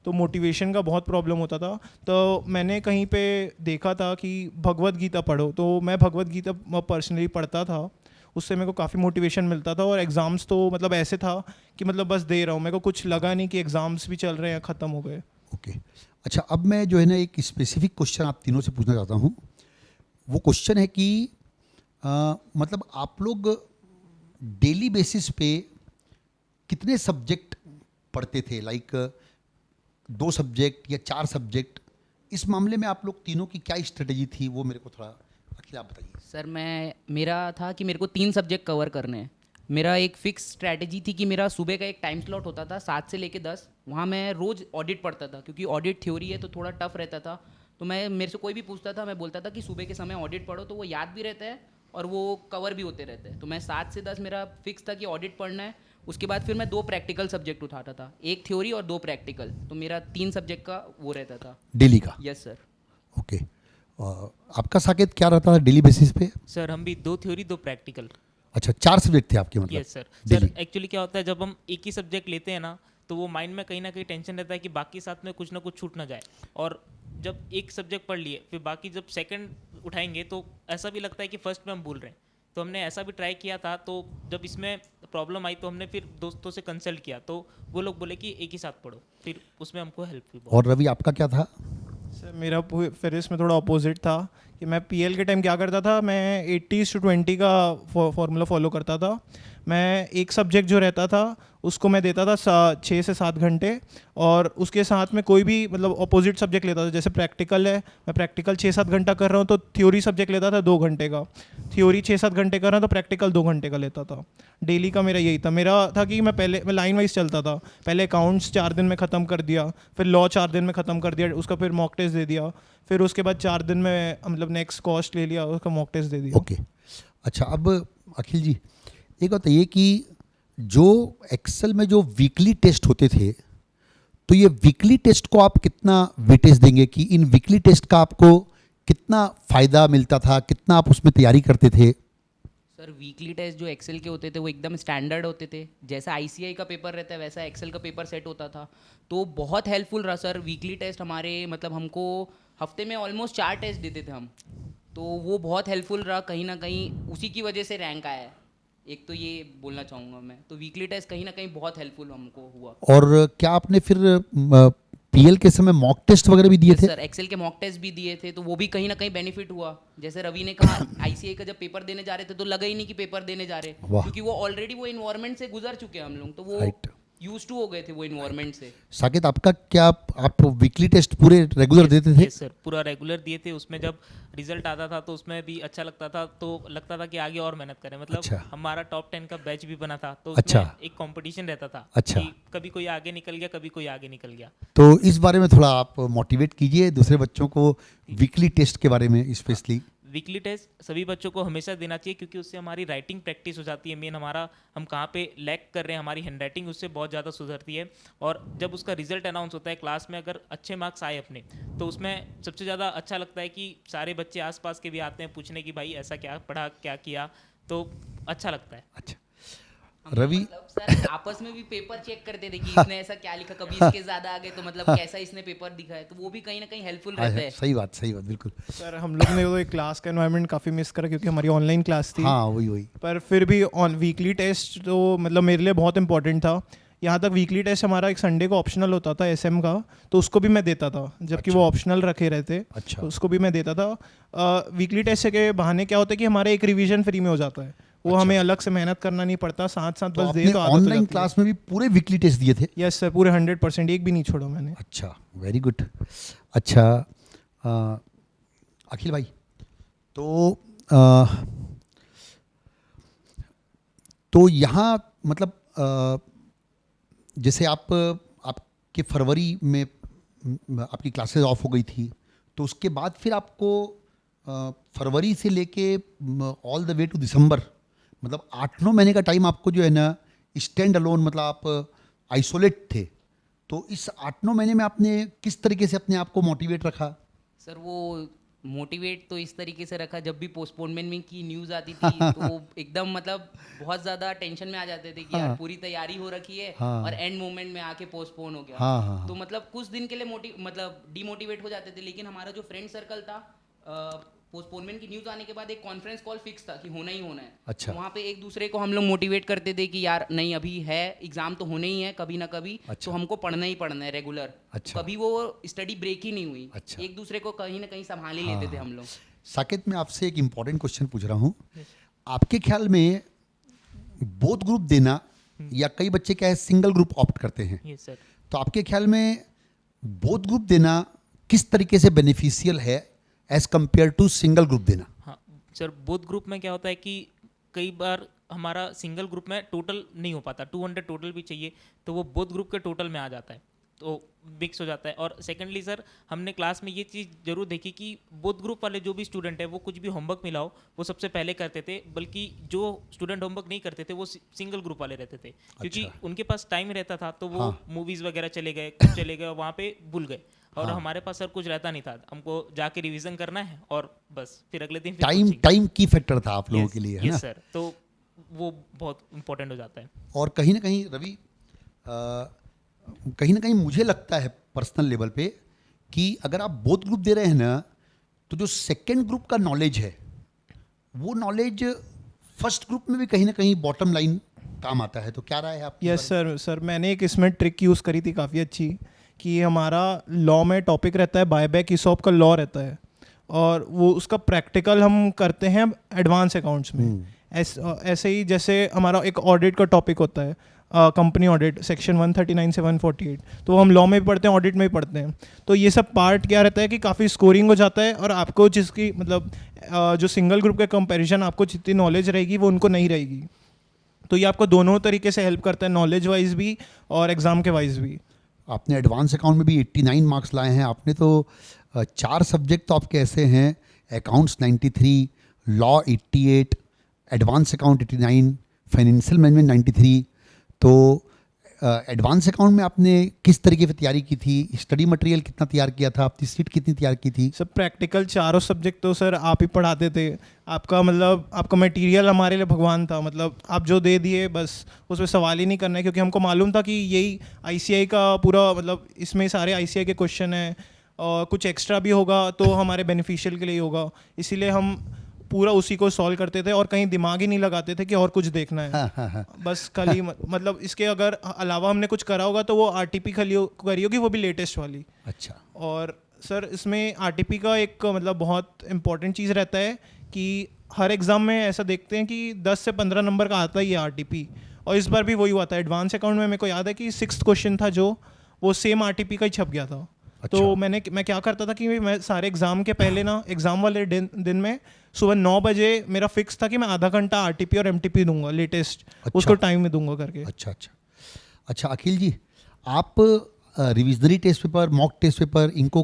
तो मोटिवेशन का बहुत प्रॉब्लम होता था। तो मैंने कहीं पे देखा था कि भगवत गीता पढ़ो, तो मैं भगवत गीता पर्सनली पढ़ता था, उससे मेरे को काफ़ी मोटिवेशन मिलता था। और एग्ज़ाम्स तो मतलब ऐसे था कि मतलब बस दे रहा हूँ, मेरे को कुछ लगा नहीं कि एग्ज़ाम्स भी चल रहे हैं, ख़त्म हो गए। ओके। अच्छा, अब मैं जो है ना एक स्पेसिफिक क्वेश्चन आप तीनों से पूछना चाहता हूँ। वो क्वेश्चन है कि मतलब आप लोग डेली बेसिस पे कितने सब्जेक्ट पढ़ते थे? लाइक 2 सब्जेक्ट या 4 सब्जेक्ट? इस मामले में आप लोग तीनों की क्या स्ट्रेटेजी थी, वो मेरे को थोड़ा अखिल आप बताइए। सर मेरा था कि मेरे को 3 सब्जेक्ट कवर करने हैं। मेरा एक फिक्स स्ट्रैटेजी थी कि मेरा सुबह का एक टाइम स्लॉट होता था 7 से लेके 10, वहाँ मैं रोज़ ऑडिट पढ़ता था, क्योंकि ऑडिट थ्योरी है तो थोड़ा टफ रहता था। तो मेरे से कोई भी पूछता था, मैं बोलता था कि सुबह के समय ऑडिट पढ़ो, तो वो याद भी रहता है और वो कवर भी होते रहते हैं। तो मैं 7 से 10 मेरा फिक्स था कि ऑडिट पढ़ना है। उसके बाद फिर मैं 2 प्रैक्टिकल सब्जेक्ट उठाता था, 1 थ्योरी और 2 प्रैक्टिकल, तो मेरा 3 सब्जेक्ट का वो रहता था डेली का? Yes sir. ओके। आपका साकेत क्या रहता था डेली बेसिस पे? सर हम भी 2 थ्योरी 2 प्रैक्टिकल। अच्छा, 4 सब्जेक्ट थे आपके मतलब? Yes sir. Daily? Sir actually क्या होता है, जब हम एक ही सब्जेक्ट लेते हैं ना तो वो माइंड में कहीं ना कहीं टेंशन रहता है कि बाकी साथ में कुछ ना कुछ छूट ना जाए, और जब एक सब्जेक्ट पढ़ लिए फिर बाकी जब सेकंड उठाएंगे तो ऐसा भी लगता है कि फर्स्ट में हम भूल रहे हैं। तो हमने ऐसा भी ट्राई किया था, तो जब इसमें प्रॉब्लम आई तो हमने फिर दोस्तों से कंसल्ट किया, तो वो लोग बोले कि एक ही साथ पढ़ो, फिर उसमें हमको हेल्प हुई बहुत। और रवि आपका क्या था? सर मेरा फिर इसमें थोड़ा अपोजिट था कि मैं पीएल के टाइम क्या करता था, मैं 80:20 का फॉर्मूला फॉलो करता था। मैं एक सब्जेक्ट जो रहता था उसको मैं देता था 6 से 7 घंटे, और उसके साथ में कोई भी मतलब अपोजिट सब्जेक्ट लेता था। जैसे प्रैक्टिकल है, मैं प्रैक्टिकल 6-7 घंटा कर रहा हूँ तो थ्योरी सब्जेक्ट लेता था 2 घंटे का, थ्योरी 6-7 घंटे कर रहा हूँ तो प्रैक्टिकल 2 घंटे का लेता था। डेली का मेरा यही था। मेरा था कि मैं लाइन वाइज चलता था, पहले अकाउंट्स 4 दिन में ख़त्म कर दिया, फिर लॉ 4 दिन में ख़त्म कर दिया, उसका फिर मॉक टेस्ट दे दिया, फिर उसके बाद 4 दिन में मतलब नेक्स्ट कॉस्ट ले लिया, उसका मॉक टेस्ट दे दिया। ओके अच्छा, अब अखिल जी एक बताइए कि जो एक्सेल में जो वीकली टेस्ट होते थे, तो ये वीकली टेस्ट को आप कितना वेटेज देंगे कि इन वीकली टेस्ट का आपको कितना फ़ायदा मिलता था, कितना आप उसमें तैयारी करते थे? सर वीकली टेस्ट जो एक्सेल के होते थे वो एकदम स्टैंडर्ड होते थे, जैसा आईसीआई का पेपर रहता है वैसा एक्सेल का पेपर सेट होता था, तो बहुत हेल्पफुल रहा सर वीकली टेस्ट हमारे। मतलब हमको हफ्ते में ऑलमोस्ट 4 टेस्ट देते थे हम, तो वो बहुत हेल्पफुल रहा, कहीं ना कहीं उसी की वजह से रैंक आया है। एक तो ये बोलना चाहूँगा मैं, तो वीकली टेस्ट कहीं ना कहीं बहुत हेल्पफुल हमको हुआ। और क्या आपने फिर पीएल के समय मॉक टेस्ट वगैरह भी दिए थे? सर एक्सेल के मॉक टेस्ट भी दिए थे, तो वो भी कहीं ना कहीं बेनिफिट हुआ। जैसे रवि ने कहा आईसीआई का जब पेपर देने जा रहे थे तो लगा ही नहीं कि पेपर देने जा रहे, वाह। क्योंकि वो ऑलरेडी वो इन्वायरमेंट से गुजर चुके हैं हम लोग, तो वो Right. यूज टू हो गए थे वो इन्वायरमेंट से। साकेत आपका क्या, आप वीकली टेस्ट पूरे रेगुलर देते थे? यस सर, पूरा रेगुलर दिए थे। उसमें जब रिजल्ट आता था तो उसमें भी अच्छा लगता था, तो लगता था कि आगे और मेहनत करें। मतलब अच्छा। हमारा टॉप 10 का बैच भी बना था, तो अच्छा। उसमें एक कंपटीशन रहता था अच्छा। कि कभी कोई आगे निकल गया, कभी कोई आगे निकल गया। तो इस बारे में थोड़ा आप मोटिवेट कीजिए दूसरे बच्चों को वीकली टेस्ट के बारे में स्पेशली। वीकली टेस्ट सभी बच्चों को हमेशा देना चाहिए, क्योंकि उससे हमारी राइटिंग प्रैक्टिस हो जाती है। मेन हमारा हम कहाँ पे लैक कर रहे हैं, हमारी हैंड राइटिंग उससे बहुत ज़्यादा सुधरती है। और जब उसका रिजल्ट अनाउंस होता है क्लास में, अगर अच्छे मार्क्स आए अपने, तो उसमें सबसे ज़्यादा अच्छा लगता है कि सारे बच्चे आसपास के भी आते हैं पूछने की भाई ऐसा क्या पढ़ा, क्या किया, तो अच्छा लगता है। अच्छा हम रवि, मतलब सर आपस में भी पेपर चेक करते थे कि इसने ऐसा क्या लिखा, कभी इसके ज्यादा आ गए तो मतलब कैसा इसने पेपर दिखा है, तो वो भी कहीं ना कहीं हेल्पफुल हाँ, रहता है, है। सही बात बिल्कुल। सर हम लोग ने तो एक क्लास का एनवायरनमेंट काफ़ी मिस करा, क्योंकि हमारी ऑनलाइन क्लास थी। हाँ वही पर फिर भी ऑन वीकली टेस्ट तो मतलब मेरे लिए बहुत इंपॉर्टेंट था। यहाँ तक वीकली टेस्ट हमारा एक संडे को ऑप्शनल होता था एसएम का, तो उसको भी मैं देता था, जबकि अच्छा। वो ऑप्शनल रखे रहते। अच्छा। तो उसको भी मैं देता था। वीकली टेस्ट के बहाने क्या होता है कि हमारा एक रिवीजन फ्री में हो जाता है, वो अच्छा। हमें अलग से मेहनत करना नहीं पड़ता, साथ साथ तो बस दे आपने तो आदत हो ऑनलाइन जाती है। क्लास में भी पूरे वीकली टेस्ट दिए थे? यस सर, पूरे 100%, एक भी नहीं छोड़ा मैंने। अच्छा वेरी गुड। अच्छा अखिल भाई, तो यहाँ मतलब जैसे आपके फरवरी में आपकी क्लासेस ऑफ हो गई थी, तो उसके बाद फिर आपको फरवरी से लेके ऑल द वे टू दिसंबर, मतलब 8-9 महीने का टाइम आपको जो है ना स्टैंड अलोन, मतलब आप आइसोलेट थे। तो इस 8-9 महीने में आपने किस तरीके से अपने आप को मोटिवेट रखा? सर वो मोटिवेट तो इस तरीके से रखा, जब भी पोस्टपोनमेंट में की न्यूज़ आती थी तो एकदम मतलब बहुत ज़्यादा टेंशन में आ जाते थे कि हाँ। यार पूरी तैयारी हो रखी है हाँ। और एंड मोमेंट में आके पोस्टपोन हो गया। हाँ, हाँ, हाँ। तो मतलब कुछ दिन के लिए मतलब डिमोटिवेट हो जाते थे, लेकिन हमारा जो फ्रेंड सर्कल था, पोस्टपोनमेंट की न्यूज़ आने के बाद एक कॉन्फ्रेंस कॉल फिक्स था कि होना ही होना है। अच्छा। तो वहाँ पे एक दूसरे को हम लोग मोटिवेट करते थे कि यार नहीं अभी है एग्ज़ाम तो होने ही है कभी ना कभी, अच्छा। तो हमको पढ़ना ही पढ़ना है रेगुलर। अच्छा। कभी वो स्टडी ब्रेक ही नहीं हुई। अच्छा। एक दूसरे को कहीं ना कहीं संभाल ही हाँ। लेते थे हम लोग। साकेत, मैं आपसे एक इम्पॉर्टेंट क्वेश्चन पूछ रहा हूँ। आपके ख्याल में बोथ ग्रुप देना, या कई बच्चे क्या है सिंगल ग्रुप ऑप्ट करते हैं, यस सर। तो आपके ख्याल में बोथ ग्रुप देना किस तरीके से बेनिफिशियल है as compare to single group देना? हाँ सर, बोथ ग्रुप में क्या होता है कि कई बार हमारा सिंगल ग्रुप में टोटल नहीं हो पाता, 200 टोटल भी चाहिए, तो वो बोथ ग्रुप के टोटल में आ जाता है, तो मिक्स हो जाता है। और सेकेंडली सर, हमने क्लास में ये चीज़ जरूर देखी कि बोथ ग्रुप वाले जो भी स्टूडेंट है वो कुछ भी होमवर्क मिला हो वो सबसे पहले करते थे, बल्कि जो स्टूडेंट होमवर्क नहीं करते थे वो सिंगल ग्रुप वाले रहते थे, क्योंकि अच्छा। उनके पास टाइम रहता था, तो वो हाँ। मूवीज़ वगैरह चले गए, कुछ चले गए, वहाँ पे भूल गए। और हाँ। हमारे पास सर कुछ रहता नहीं था, हमको जाके रिवीजन करना है और बस फिर अगले दिन फिर coaching। टाइम की फैक्टर था आप लोगों Yes, के लिए, है yes ना? सर, तो वो बहुत इम्पोर्टेंट हो जाता है। और कहीं ना कहीं रवि, कहीं ना कहीं मुझे लगता है पर्सनल लेवल पे कि अगर आप बोथ ग्रुप दे रहे हैं ना, तो जो सेकेंड ग्रुप का नॉलेज है वो नॉलेज फर्स्ट ग्रुप में भी कहीं ना कहीं बॉटम लाइन काम आता है। तो क्या राय है आपकी? यस सर, मैंने एक इसमें ट्रिक यूज़ करी थी काफ़ी अच्छी, कि हमारा लॉ में टॉपिक रहता है बायबैक ईसॉप का लॉ रहता है, और वो उसका प्रैक्टिकल हम करते हैं एडवांस अकाउंट्स में। ऐसे ही जैसे हमारा एक ऑडिट का टॉपिक होता है, कंपनी ऑडिट सेक्शन 139 से 148, तो हम लॉ में भी पढ़ते हैं, ऑडिट में भी पढ़ते हैं। तो ये सब पार्ट क्या रहता है कि काफ़ी स्कोरिंग हो जाता है, और आपको जिसकी मतलब जो सिंगल ग्रुप के कंपैरिजन आपको जितनी नॉलेज रहेगी वो उनको नहीं रहेगी। तो ये आपको दोनों तरीके से हेल्प करता है, नॉलेज वाइज भी और एग्ज़ाम के वाइज भी। आपने एडवांस अकाउंट में भी 89 मार्क्स लाए हैं। आपने तो चार सब्जेक्ट तो आपके ऐसे हैं, accounts 93, law 88, advance account 89, financial management 93। तो एडवांस अकाउंट में आपने किस तरीके से तैयारी की थी? स्टडी मटेरियल कितना तैयार किया था? आपकी सीट कितनी तैयार की थी? सब प्रैक्टिकल चारों सब्जेक्ट तो सर आप ही पढ़ाते थे। आपका मतलब आपका मटेरियल हमारे लिए भगवान था। मतलब आप जो दे दिए बस उसमें सवाल ही नहीं करना है, क्योंकि हमको मालूम था कि यही आईसीआई का पूरा मतलब इसमें सारे आईसीआई के क्वेश्चन हैं, और कुछ एक्स्ट्रा भी होगा तो हमारे बेनिफिशियल के लिए ही होगा। इसीलिए हम पूरा उसी को सॉल्व करते थे और कहीं दिमाग ही नहीं लगाते थे कि और कुछ देखना है। बस खाली मतलब इसके अगर अलावा हमने कुछ करा होगा तो वो आरटीपी करी होगी, वो भी लेटेस्ट वाली। अच्छा। और सर इसमें आरटीपी का एक मतलब बहुत इंपॉर्टेंट चीज़ रहता है कि हर एग्ज़ाम में ऐसा देखते हैं कि 10 से 15 नंबर का आता ही है आरटीपी, और इस बार भी वही हुआ था। एडवांस अकाउंट में मेरे को याद है कि 6th क्वेश्चन था जो वो सेम आरटीपी का ही छप गया था। अच्छा। तो मैं क्या करता था कि मैं सारे एग्ज़ाम के पहले ना, एग्ज़ाम वाले दिन में सुबह 9 बजे मेरा फिक्स था कि मैं आधा घंटा आरटीपी और एमटीपी दूंगा लेटेस्ट। अच्छा। उसको टाइम में दूंगा करके। अच्छा। अच्छा अखिल जी, आप revisionary test paper, mock test paper, इनको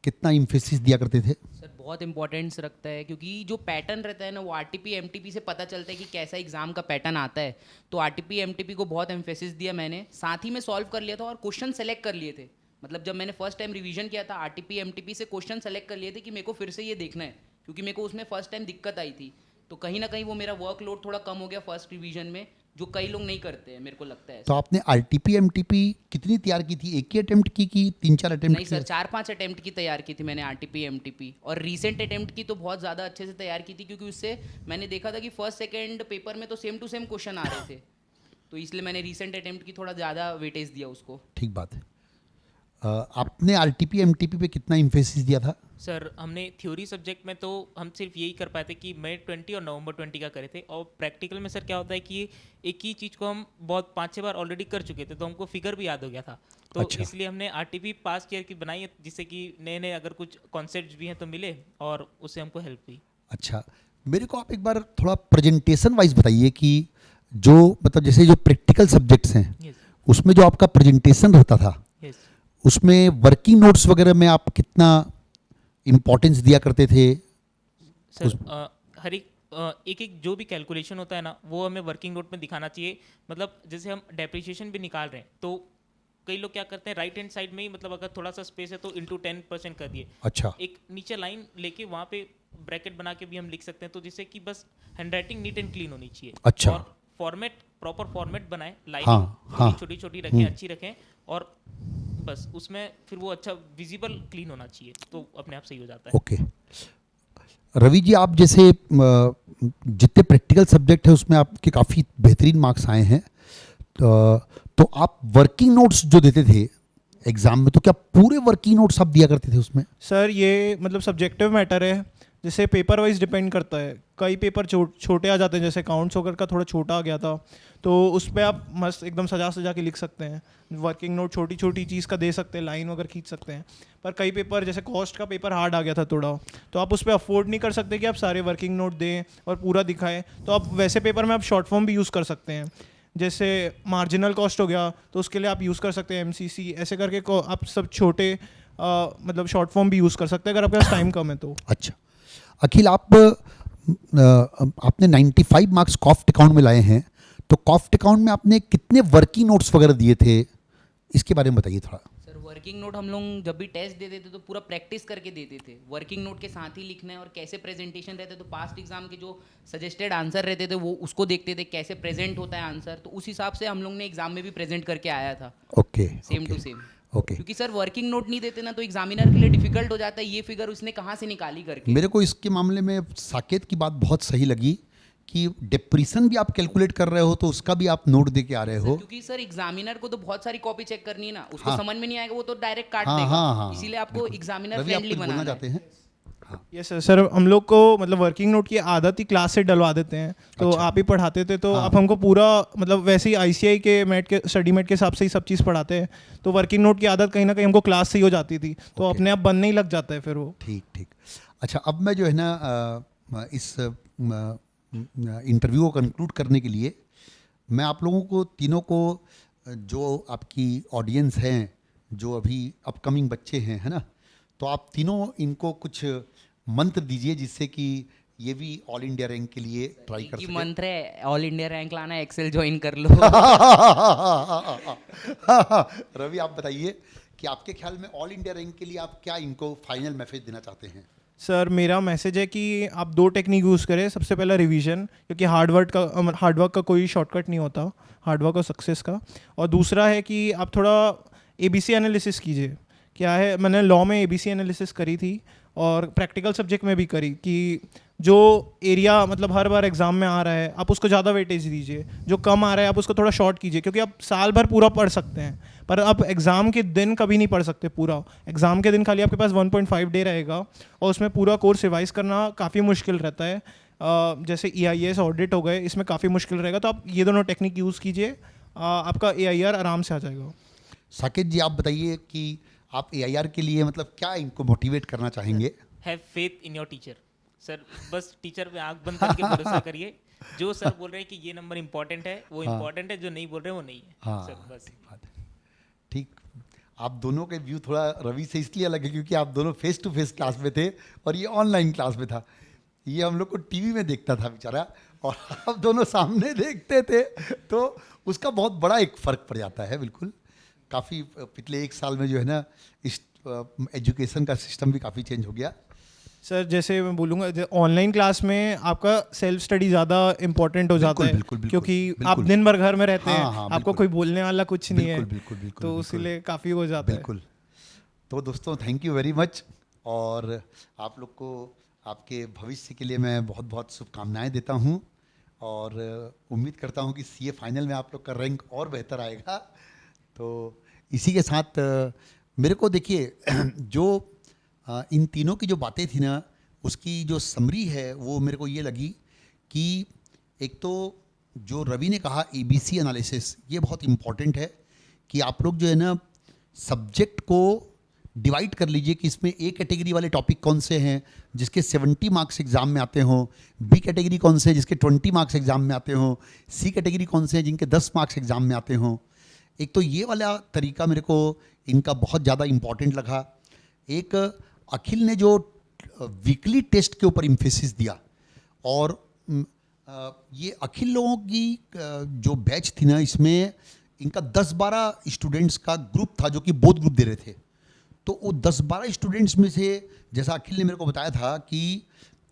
कितना इम्फेसिस दिया करते थे? सर बहुत इंपॉर्टेंस रखता है, क्योंकि जो पैटर्न रहता है ना वो आरटीपी एमटीपी से पता चलता है कि कैसा एग्जाम का पैटर्न आता है। तो आरटीपी एमटीपी को बहुत एम्फेसिस दिया मैंने, साथ ही में सॉल्व कर लिया था और क्वेश्चन सेलेक्ट कर लिए थे। मतलब जब मैंने फर्स्ट टाइम रिवीजन किया था आरटीपी एमटीपी से क्वेश्चन सेलेक्ट कर लिए थे कि मेरे को फिर से ये देखना है, क्योंकि मेरे को उसमें फर्स्ट टाइम दिक्कत आई थी। तो कहीं ना कहीं वो मेरा वर्कलोड थोड़ा कम हो गया फर्स्ट रिवीजन में, जो कई लोग नहीं करते हैं, मेरे को लगता है। तो आपने आरटीपी एमटीपी कितनी तैयार की थी? एक ही अटेम्प्ट की कि 3-4 अटेम्प्ट नहीं की? सर, 4-5 अटेम्प्ट की तैयार की थी मैंने आरटीपी एमटीपी, और रीसेंट अटेम्प्ट की तो बहुत ज़्यादा अच्छे से तैयार की थी, क्योंकि उससे मैंने देखा था कि फर्स्ट सेकंड पेपर में तो सेम टू सेम क्वेश्चन आ रहे थे। तो इसलिए मैंने रीसेंट अटेम्प्ट की थोड़ा ज़्यादा वेटेज दिया उसको। ठीक बात है। आपने आरटीपी एमटीपी पे कितना इम्फेसिस दिया था? सर हमने थ्योरी सब्जेक्ट में तो हम सिर्फ यही कर पाए थे कि मई 20 और नवंबर 20 का करे थे, और प्रैक्टिकल में सर क्या होता है कि एक ही चीज़ को हम बहुत 5-6 बार ऑलरेडी कर चुके थे, तो हमको फिगर भी याद हो गया था। तो अच्छा। इसलिए हमने आरटीपी पास ईयर की बनाई है, जिससे कि नए नए अगर कुछ कॉन्सेप्ट भी हैं तो मिले और उससे हमको हेल्प हुई। अच्छा, मेरे को आप एक बार थोड़ा प्रेजेंटेशन वाइज बताइए कि जो मतलब जैसे जो प्रैक्टिकल सब्जेक्ट्स हैं यस उसमें जो आपका प्रेजेंटेशन रहता था, यस उसमें वर्किंग नोट्स वगैरह में आप कितना इम्पोर्टेंस दिया करते थे? सर हर एक एक जो भी कैलकुलेशन होता है ना, वो हमें वर्किंग नोट में दिखाना चाहिए। मतलब जैसे हम डेप्रिसिएशन भी निकाल रहे हैं, तो कई लोग क्या करते हैं राइट हैंड साइड में ही, मतलब अगर थोड़ा सा स्पेस है तो इंटू 10% कर दिए। अच्छा। एक नीचे लाइन लेके वहाँ पे ब्रैकेट बना के भी हम लिख सकते हैं, तो जिससे कि बस हैंडराइटिंग नीट एंड क्लीन होनी चाहिए। अच्छा। और फॉर्मेट प्रॉपर फॉर्मेट बनाए, हाँ, लाइनिंग हाँ। छोटी छोटी रखें, अच्छी रखें, और बस उसमें फिर वो अच्छा विजिबल क्लीन होना चाहिए, तो अपने आप सही हो जाता है। ओके। रवि जी, आप जैसे जितने प्रैक्टिकल सब्जेक्ट है उसमें आपके काफ़ी बेहतरीन मार्क्स आए हैं, तो आप वर्किंग नोट्स जो देते थे एग्जाम में, तो क्या पूरे वर्किंग नोट्स आप दिया करते थे उसमें? सर ये मतलब सब्जेक्टिव मैटर है, जैसे पेपर वाइज डिपेंड करता है। कई पेपर छोटे आ जाते हैं, जैसे अकाउंट्स वगैरह का थोड़ा छोटा आ गया था, तो उस पर आप मस्त एकदम सजा के लिख सकते हैं। वर्किंग नोट छोटी छोटी चीज़ का दे सकते हैं, लाइन वगैरह खींच सकते हैं। पर कई पेपर जैसे कॉस्ट का पेपर हार्ड आ गया था थोड़ा, तो आप उस पर अफोर्ड नहीं कर सकते कि आप सारे वर्किंग नोट दें और पूरा दिखाएं। तो आप वैसे पेपर में आप शॉर्ट फॉर्म भी यूज़ कर सकते हैं, जैसे मार्जिनल कॉस्ट हो गया तो उसके लिए आप यूज़ कर सकते हैं MCC, ऐसे करके आप सब छोटे मतलब शॉर्ट फॉर्म भी यूज़ कर सकते हैं अगर आपके पास टाइम कम है तो। अच्छा अखिल, आपने 95 मार्क्स कॉस्ट अकाउंट में लाए हैं, तो कॉस्ट अकाउंट में आपने कितने वर्किंग नोट्स वगैरह दिए थे, इसके बारे में बताइए थोड़ा। सर वर्किंग नोट हम लोग जब भी टेस्ट देते थे तो पूरा प्रैक्टिस करके देते थे। वर्किंग नोट के साथ ही लिखना है, और कैसे प्रेजेंटेशन रहते तो पास्ट एग्जाम के जो सजेस्टेड आंसर रहते थे वो उसको देखते थे, कैसे प्रेजेंट होता है आंसर, तो उस हिसाब से हम लोग ने एग्जाम में भी प्रेजेंट करके आया था okay. Same to same. Okay. क्योंकि सर वर्किंग नोट नहीं देते ना तो एग्जामिनर के लिए डिफिकल्ट हो जाता है, ये फिगर उसने कहाँ से निकाली करके। मेरे को इसके मामले में साकेत की बात बहुत सही लगी कि डिप्रेशन भी आप कैलकुलेट कर रहे हो तो उसका भी आप नोट दे के आ रहे हो। क्योंकि सर एग्जामिनर को तो बहुत सारी कॉपी चेक करनी है ना, उसको हाँ। समझ में नहीं आएगा, वो तो डायरेक्ट काट हाँ, देगा। हाँ, हाँ, इसीलिए आपको बिल्कुल। एग्जामिनर रवि, आप फ्रेंडली कुछ बोलना बनाना चाहते है। हैं? हाँ। यस सर हम लोग को मतलब वर्किंग नोट की आदत ही क्लास से डलवा देते हैं, तो अच्छा। आप ही पढ़ाते थे, तो हाँ। आप हमको पूरा मतलब वैसे ही ICI के मैट के स्टडी मैट के हिसाब से ही सब चीज़ पढ़ाते हैं, तो वर्किंग नोट की आदत कहीं ना कहीं हमको क्लास से ही हो जाती थी, तो ओके। अपने आप बनने ही लग जाता है फिर वो। ठीक ठीक। अच्छा, अब मैं जो है ना इस इंटरव्यू को कंक्लूड करने के लिए मैं आप लोगों को तीनों को, जो आपकी ऑडियंस हैं, जो अभी अपकमिंग बच्चे हैं, है ना, तो आप तीनों इनको कुछ मंत्र दीजिए जिससे कि ये भी ऑल इंडिया रैंक के लिए ट्राई कर की सके। मंत्र है ऑल इंडिया रैंक लाना, एक्सेल ज्वाइन कर लो। रवि आप बताइए कि आपके ख्याल में ऑल इंडिया रैंक के लिए आप क्या इनको फाइनल मैसेज देना चाहते हैं? सर मेरा मैसेज है कि आप 2 टेक्निक यूज़ करें। सबसे पहला रिवीजन, क्योंकि हार्डवर्क का कोई शॉर्टकट नहीं होता, हार्डवर्क और सक्सेस का। और दूसरा है कि आप थोड़ा ABC एनालिसिस कीजिए। क्या है, मैंने लॉ में ABC एनालिसिस करी थी और प्रैक्टिकल सब्जेक्ट में भी करी, कि जो एरिया मतलब हर बार एग्जाम में आ रहा है आप उसको ज़्यादा वेटेज दीजिए, जो कम आ रहा है आप उसको थोड़ा शॉर्ट कीजिए, क्योंकि आप साल भर पूरा पढ़ सकते हैं पर आप एग्ज़ाम के दिन कभी नहीं पढ़ सकते पूरा। एग्ज़ाम के दिन खाली आपके पास 1.5 डे रहेगा और उसमें पूरा कोर्स रिवाइज करना काफ़ी मुश्किल रहता है। जैसे EIS ऑडिट हो गए, इसमें काफ़ी मुश्किल रहेगा। तो आप ये दोनों टेक्निक यूज़ कीजिए, आपका AIR आराम से आ जाएगा। साकेत जी आप बताइए कि आप AIR के लिए मतलब क्या इनको मोटिवेट करना चाहेंगे? Have faith in your teacher. Sir बस टीचर पे आंख बंद करके भरोसा करिए, जो सर बोल रहे हैं कि ये नंबर इंपॉर्टेंट है वो हाँ। इंपॉर्टेंट है, जो नहीं बोल रहे हैं वो नहीं है। हाँ सर बस ठीक बात है। ठीक, आप दोनों के व्यू थोड़ा रवि से इसलिए अलग है क्योंकि आप दोनों फेस टू फेस क्लास में थे और ये ऑनलाइन क्लास में था। ये हम लोग को टीवी में देखता था बेचारा और आप दोनों सामने देखते थे, तो उसका बहुत बड़ा एक फ़र्क पड़ जाता है। बिल्कुल, काफ़ी पिछले 1 साल में जो है ना इस एजुकेशन का सिस्टम भी काफ़ी चेंज हो गया। सर जैसे मैं बोलूँगा, ऑनलाइन क्लास में आपका सेल्फ स्टडी ज़्यादा इंपॉर्टेंट हो जाता है, बिल्कुल, बिल्कुल, क्योंकि बिल्कुल। आप दिन भर घर में रहते हाँ, हैं, हाँ, आपको बिल्कुल। कोई बोलने वाला कुछ नहीं है, बिल्कुल बिल्कुल बिल्कुल तो बिल्कुल। इसीलिए काफ़ी हो जाता है। बिल्कुल। तो दोस्तों थैंक यू वेरी मच, और आप लोग को आपके भविष्य के लिए मैं बहुत बहुत शुभकामनाएं देता हूं, और उम्मीद करता हूं कि CA फाइनल में आप लोग का रैंक और बेहतर आएगा। तो इसी के साथ मेरे को देखिए जो इन तीनों की जो बातें थी ना, उसकी जो समरी है वो मेरे को ये लगी कि एक तो जो रवि ने कहा ABC एनालिसिस, ये बहुत इम्पॉर्टेंट है कि आप लोग जो है ना सब्जेक्ट को डिवाइड कर लीजिए कि इसमें A कैटेगरी वाले टॉपिक कौन से हैं जिसके 70 मार्क्स एग्जाम में आते हों, B कैटेगरी कौन से हैं जिसके 20 मार्क्स एग्जाम में आते हों, C कैटेगरी कौन से हैं जिनके 10 मार्क्स एग्जाम में आते हों। एक तो ये वाला तरीका मेरे को इनका बहुत ज़्यादा इम्पॉर्टेंट लगा। एक अखिल ने जो वीकली टेस्ट के ऊपर इम्फेसिस दिया, और ये अखिल लोगों की जो बैच थी ना, इसमें इनका 10-12 स्टूडेंट्स का ग्रुप था जो कि बोथ ग्रुप दे रहे थे। तो वो 10-12 स्टूडेंट्स में से जैसा अखिल ने मेरे को बताया था कि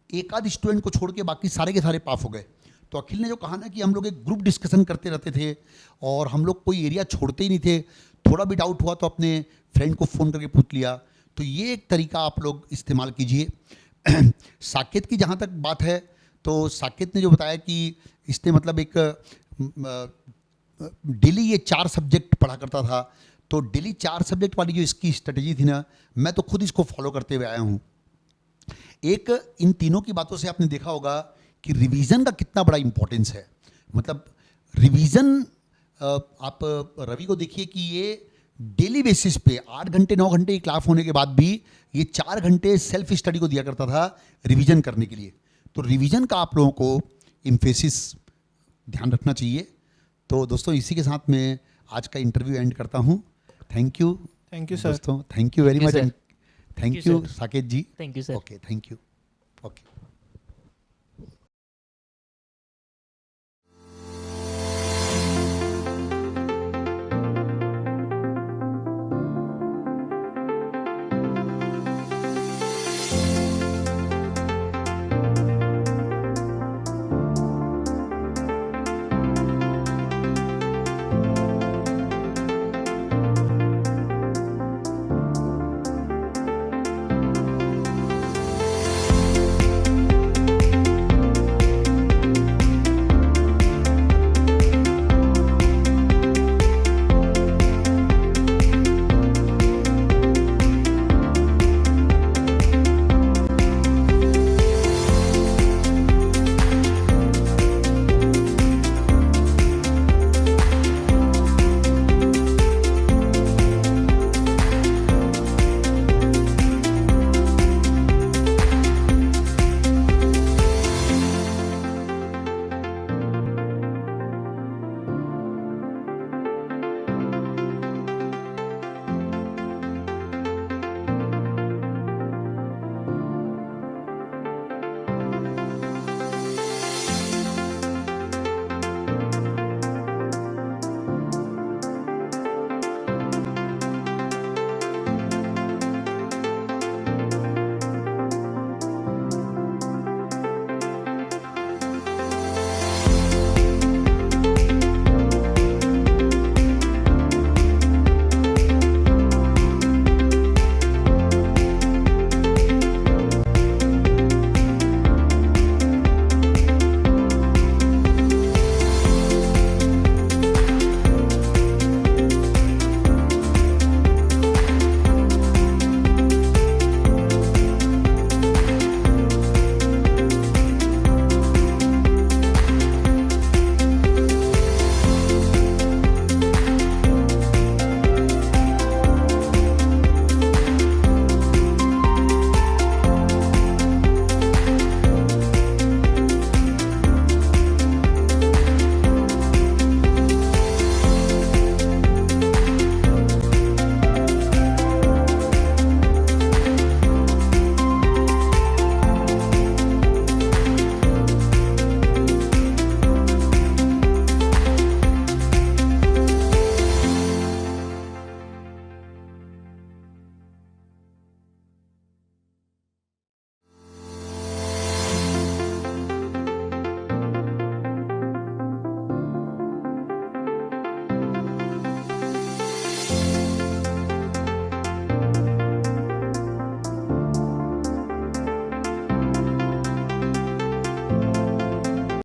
एक आध स्टूडेंट को छोड़ के बाकी सारे के सारे पास हो गए। तो अखिल ने जो कहा ना कि हम लोग एक ग्रुप डिस्कशन करते रहते थे और हम लोग कोई एरिया छोड़ते ही नहीं थे, थोड़ा भी डाउट हुआ तो अपने फ्रेंड को फ़ोन करके पूछ लिया। तो ये एक तरीका आप लोग इस्तेमाल कीजिए। साकेत की जहाँ तक बात है, तो साकेत ने जो बताया कि इसने मतलब एक डेली ये 4 सब्जेक्ट पढ़ा करता था, तो डेली 4 सब्जेक्ट वाली जो इसकी स्ट्रेटजी थी ना, मैं तो खुद इसको फॉलो करते हुए आया हूँ। एक इन तीनों की बातों से आपने देखा होगा कि रिवीजन का कितना बड़ा इंपॉर्टेंस है। मतलब रिवीजन आप रवि को देखिए कि ये डेली बेसिस पे 8 घंटे 9 घंटे की क्लास होने के बाद भी ये 4 घंटे सेल्फ स्टडी को दिया करता था रिवीजन करने के लिए। तो रिवीजन का आप लोगों को इम्फेसिस ध्यान रखना चाहिए। तो दोस्तों इसी के साथ मैं आज का इंटरव्यू एंड करता हूँ। Thank you sir. दोस्तों, thank you very Thank much, you, and sir. Thank Thank you, you sir. Saket ji. Thank you sir. Okay, thank you. Okay.